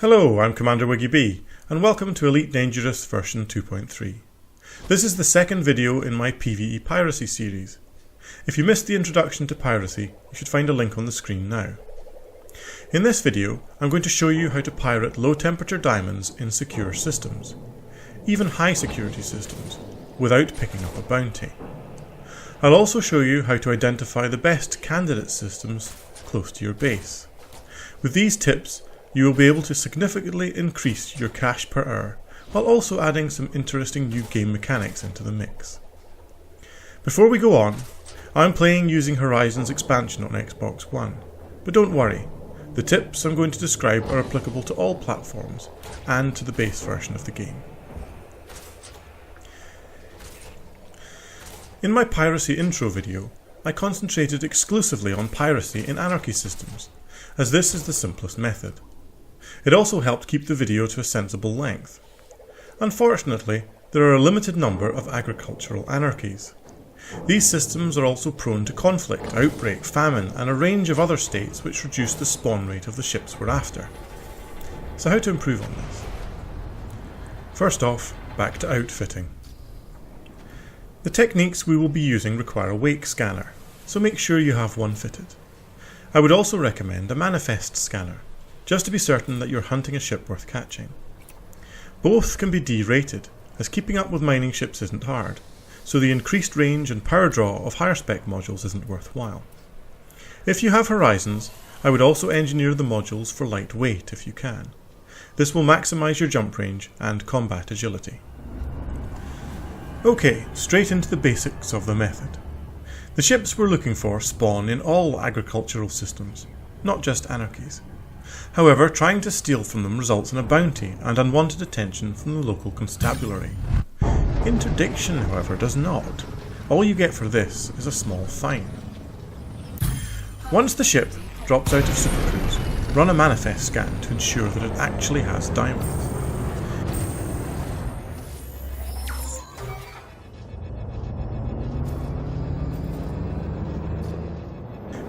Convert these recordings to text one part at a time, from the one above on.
Hello, I'm Commander Wiggy B, and welcome to Elite Dangerous version 2.3. This is the second video in my PvE Piracy series. If you missed the introduction to Piracy, you should find a link on the screen now. In this video, I'm going to show you how to pirate low temperature diamonds in secure systems, even high security systems, without picking up a bounty. I'll also show you how to identify the best candidate systems close to your base. With these tips, you will be able to significantly increase your cash per hour, while also adding some interesting new game mechanics into the mix. Before we go on, I'm playing using Horizon's expansion on Xbox One, but don't worry, the tips I'm going to describe are applicable to all platforms and to the base version of the game. In my Piracy intro video, I concentrated exclusively on piracy in anarchy systems, as this is the simplest method. It also helped keep the video to a sensible length. Unfortunately, there are a limited number of agricultural anarchies. These systems are also prone to conflict, outbreak, famine, and a range of other states which reduce the spawn rate of the ships we're after. So how to improve on this? First off, back to outfitting. The techniques we will be using require a wake scanner, so make sure you have one fitted. I would also recommend a manifest scanner, just to be certain that you're hunting a ship worth catching. Both can be D-rated, as keeping up with mining ships isn't hard, so the increased range and power draw of higher spec modules isn't worthwhile. If you have Horizons, I would also engineer the modules for lightweight if you can. This will maximise your jump range and combat agility. Okay, straight into the basics of the method. The ships we're looking for spawn in all agricultural systems, not just anarchies. However, trying to steal from them results in a bounty and unwanted attention from the local constabulary. Interdiction, however, does not. All you get for this is a small fine. Once the ship drops out of Supercruise, run a manifest scan to ensure that it actually has diamonds.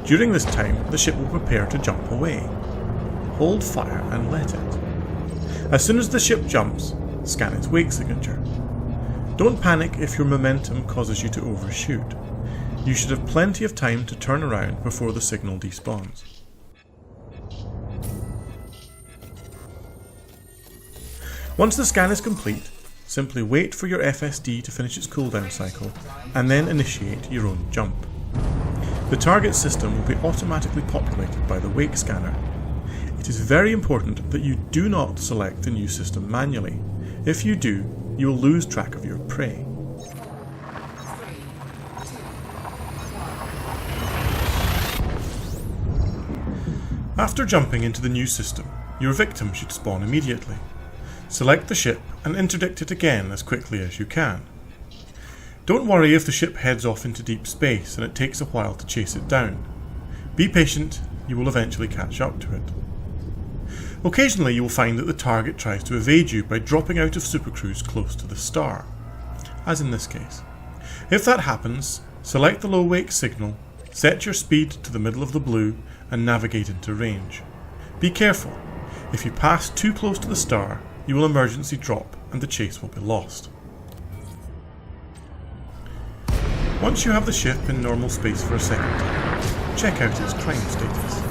During this time, the ship will prepare to jump away. Hold fire and let it. As soon as the ship jumps, scan its wake signature. Don't panic if your momentum causes you to overshoot. You should have plenty of time to turn around before the signal despawns. Once the scan is complete, simply wait for your FSD to finish its cooldown cycle and then initiate your own jump. The target system will be automatically populated by the wake scanner. It is very important that you do not select the new system manually. If you do, you will lose track of your prey. After jumping into the new system, your victim should spawn immediately. Select the ship and interdict it again as quickly as you can. Don't worry if the ship heads off into deep space and it takes a while to chase it down. Be patient, you will eventually catch up to it. Occasionally you will find that the target tries to evade you by dropping out of Supercruise close to the star, as in this case. If that happens, select the low wake signal, set your speed to the middle of the blue and navigate into range. Be careful, if you pass too close to the star, you will emergency drop and the chase will be lost. Once you have the ship in normal space for a second time, check out its crime status.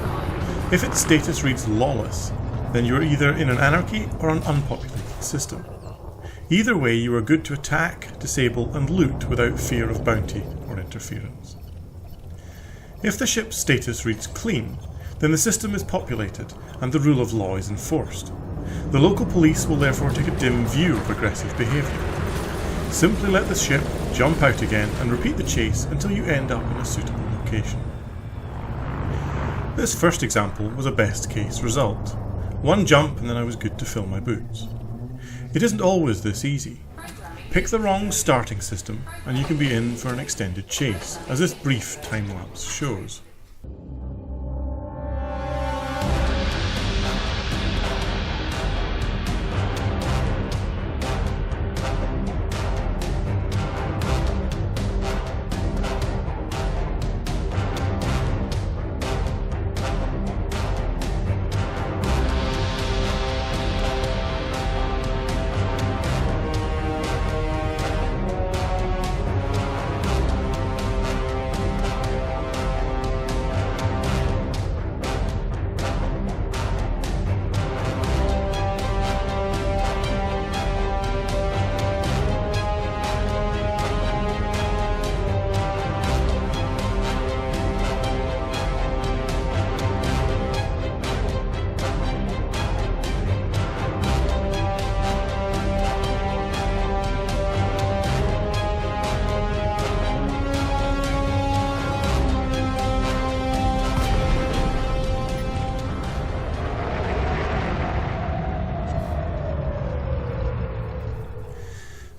If its status reads lawless, then you are either in an anarchy or an unpopulated system. Either way, you are good to attack, disable and loot without fear of bounty or interference. If the ship's status reads clean, then the system is populated and the rule of law is enforced. The local police will therefore take a dim view of aggressive behaviour. Simply let the ship jump out again and repeat the chase until you end up in a suitable location. This first example was a best case result. One jump and then I was good to fill my boots. It isn't always this easy. Pick the wrong starting system and you can be in for an extended chase, as this brief time lapse shows.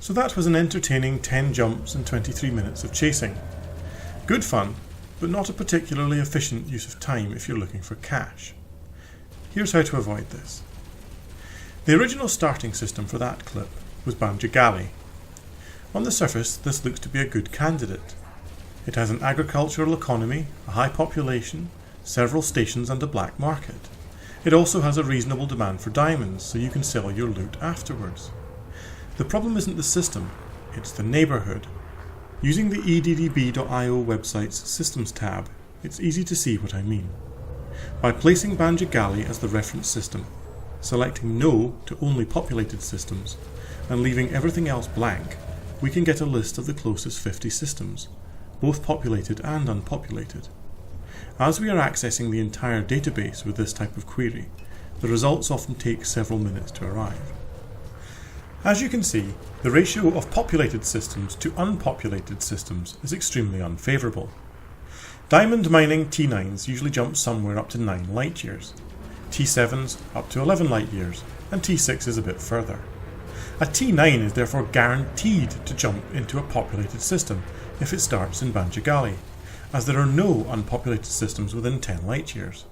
So that was an entertaining 10 jumps and 23 minutes of chasing. Good fun, but not a particularly efficient use of time if you're looking for cash. Here's how to avoid this. The original starting system for that clip was Bandjigali. On the surface, this looks to be a good candidate. It has an agricultural economy, a high population, several stations and a black market. It also has a reasonable demand for diamonds, so you can sell your loot afterwards. The problem isn't the system, it's the neighbourhood. Using the eddb.io website's Systems tab, it's easy to see what I mean. By placing Bandjigali as the reference system, selecting No to only populated systems, and leaving everything else blank, we can get a list of the closest 50 systems, both populated and unpopulated. As we are accessing the entire database with this type of query, the results often take several minutes to arrive. As you can see, the ratio of populated systems to unpopulated systems is extremely unfavourable. Diamond mining T9s usually jump somewhere up to 9 light years, T7s up to 11 light years, and T6s a bit further. A T9 is therefore guaranteed to jump into a populated system if it starts in Bandjigali, as there are no unpopulated systems within 10 light years.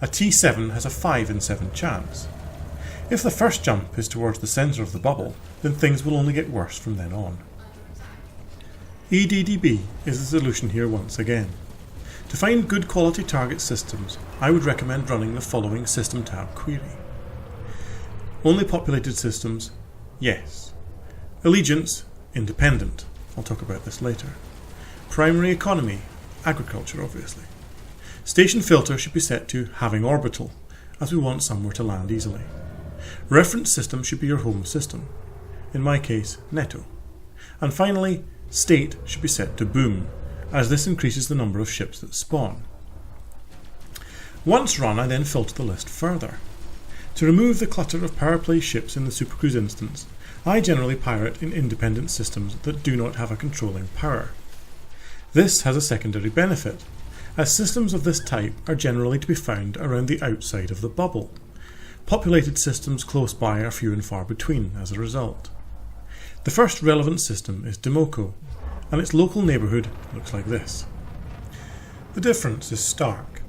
A T7 has a 5 in 7 chance. If the first jump is towards the centre of the bubble, then things will only get worse from then on. EDDB is the solution here once again. To find good quality target systems, I would recommend running the following System tab query. Only populated systems, yes. Allegiance, independent. I'll talk about this later. Primary economy, agriculture obviously. Station filter should be set to having orbital, as we want somewhere to land easily. Reference system should be your home system, in my case Netto. And finally, state should be set to boom, as this increases the number of ships that spawn. Once run, I then filter the list further. To remove the clutter of power play ships in the Supercruise instance, I generally pirate in independent systems that do not have a controlling power. This has a secondary benefit, as systems of this type are generally to be found around the outside of the bubble. Populated systems close by are few and far between as a result. The first relevant system is Dimoco, and its local neighbourhood looks like this. The difference is stark.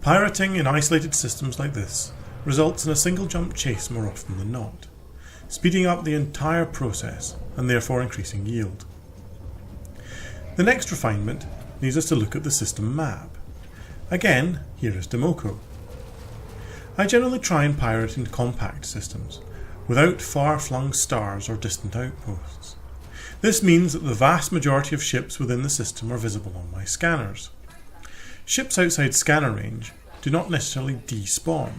Pirating in isolated systems like this results in a single jump chase more often than not, speeding up the entire process and therefore increasing yield. The next refinement needs us to look at the system map. Again, here is Dimoco. I generally try and pirate in compact systems, without far-flung stars or distant outposts. This means that the vast majority of ships within the system are visible on my scanners. Ships outside scanner range do not necessarily despawn,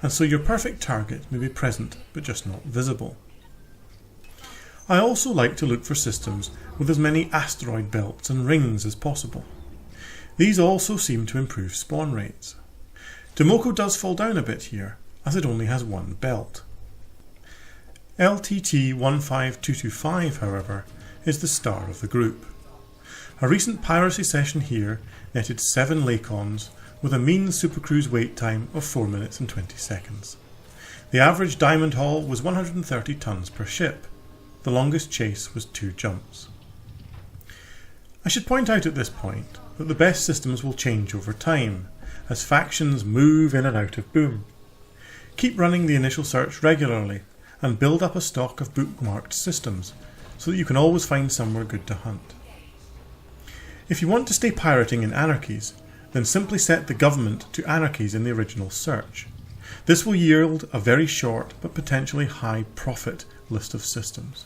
and so your perfect target may be present but just not visible. I also like to look for systems with as many asteroid belts and rings as possible. These also seem to improve spawn rates. Dimoco does fall down a bit here, as it only has one belt. LTT 15225, however, is the star of the group. A recent piracy session here netted 7 Lacons with a mean Supercruise wait time of 4 minutes and 20 seconds. The average diamond haul was 130 tons per ship. The longest chase was 2 jumps. I should point out at this point that the best systems will change over time, as factions move in and out of boom. Keep running the initial search regularly, and build up a stock of bookmarked systems, so that you can always find somewhere good to hunt. If you want to stay pirating in anarchies, then simply set the government to anarchies in the original search. This will yield a very short but potentially high profit list of systems.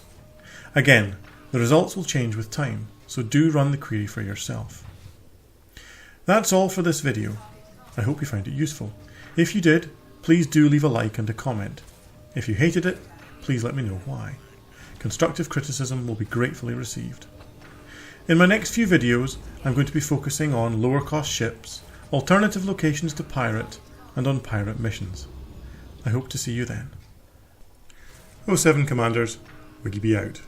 Again, the results will change with time, so do run the query for yourself. That's all for this video. I hope you found it useful. If you did, please do leave a like and a comment. If you hated it, please let me know why. Constructive criticism will be gratefully received. In my next few videos, I'm going to be focusing on lower cost ships, alternative locations to pirate, and on pirate missions. I hope to see you then. 07 Commanders, Wiggy be out.